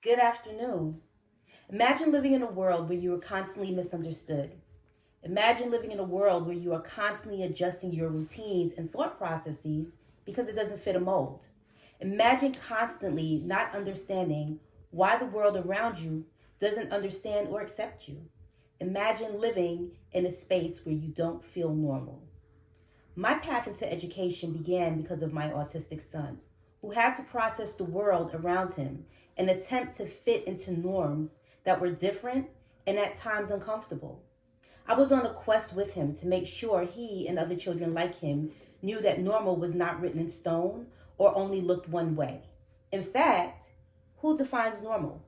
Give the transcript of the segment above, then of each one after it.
Good afternoon. Imagine living in a world where you are constantly misunderstood. Imagine living in a world where you are constantly adjusting your routines and thought processes because it doesn't fit a mold. Imagine constantly not understanding why the world around you doesn't understand or accept you. Imagine living in a space where you don't feel normal. My path into education began because of my autistic son, who had to process the world around him and attempt to fit into norms that were different and at times uncomfortable. I was on a quest with him to make sure he and other children like him knew that normal was not written in stone or only looked one way. In fact, who defines normal?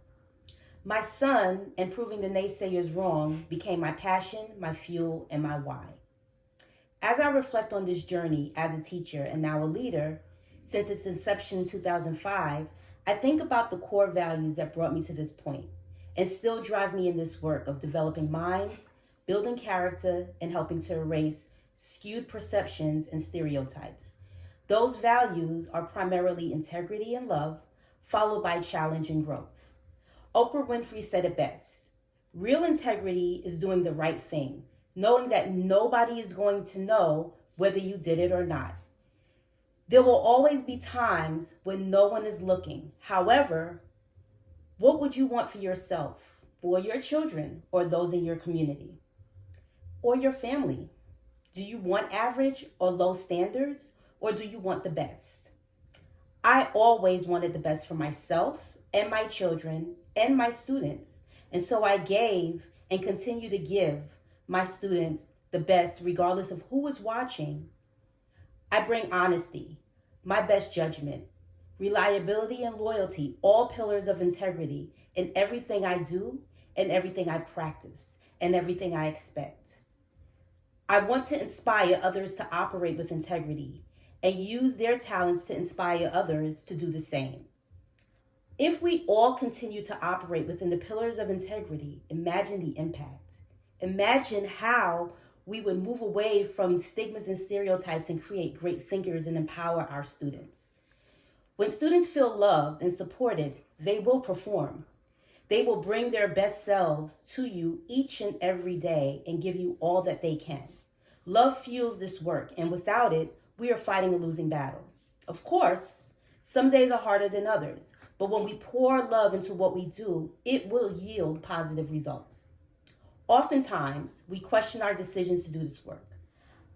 My son and proving the naysayers wrong became my passion, my fuel, and my why. As I reflect on this journey as a teacher and now a leader, since its inception in 2005, I think about the core values that brought me to this point and still drive me in this work of developing minds, building character, and helping to erase skewed perceptions and stereotypes. Those values are primarily integrity and love, followed by challenge and growth. Oprah Winfrey said it best: real integrity is doing the right thing, knowing that nobody is going to know whether you did it or not. There will always be times when no one is looking. However, what would you want for yourself, for your children, or those in your community, or your family? Do you want average or low standards, or do you want the best? I always wanted the best for myself and my children and my students. And so I gave and continue to give my students the best regardless of who is watching. I bring honesty, my best judgment, reliability, and loyalty, all pillars of integrity in everything I do and everything I practice and everything I expect. I want to inspire others to operate with integrity and use their talents to inspire others to do the same. If we all continue to operate within the pillars of integrity, imagine the impact. Imagine how we would move away from stigmas and stereotypes and create great thinkers and empower our students. When students feel loved and supported, they will perform. They will bring their best selves to you each and every day and give you all that they can. Love fuels this work, and without it, we are fighting a losing battle. Of course, some days are harder than others, but when we pour love into what we do, it will yield positive results. Oftentimes, we question our decisions to do this work.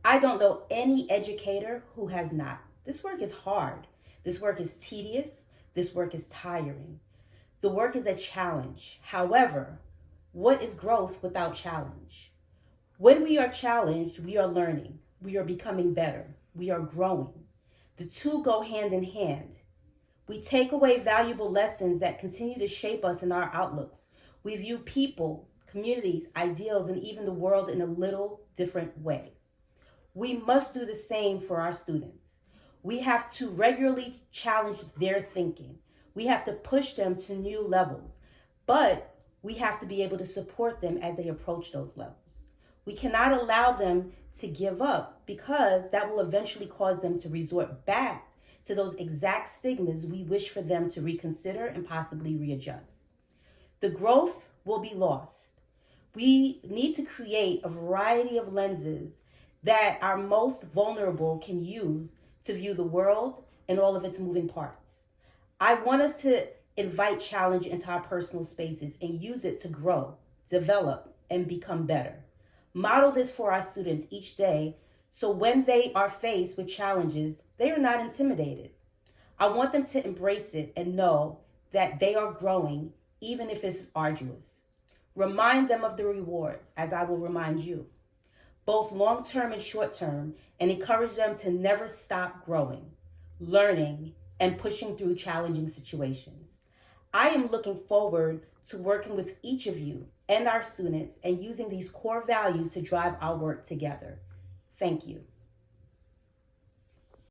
I don't know any educator who has not. This work is hard. This work is tedious. This work is tiring. The work is a challenge. However, what is growth without challenge? When we are challenged, we are learning. We are becoming better. We are growing. The two go hand in hand. We take away valuable lessons that continue to shape us in our outlooks. We view people, communities, ideals, and even the world in a little different way. We must do the same for our students. We have to regularly challenge their thinking. We have to push them to new levels, but we have to be able to support them as they approach those levels. We cannot allow them to give up because that will eventually cause them to resort back to those exact stigmas we wish for them to reconsider and possibly readjust. The growth will be lost. We need to create a variety of lenses that our most vulnerable can use to view the world and all of its moving parts. I want us to invite challenge into our personal spaces and use it to grow, develop, and become better. Model this for our students each day so when they are faced with challenges, they are not intimidated. I want them to embrace it and know that they are growing even if it's arduous. Remind them of the rewards, as I will remind you, both long-term and short-term, and encourage them to never stop growing, learning, and pushing through challenging situations. I am looking forward to working with each of you and our students and using these core values to drive our work together. Thank you.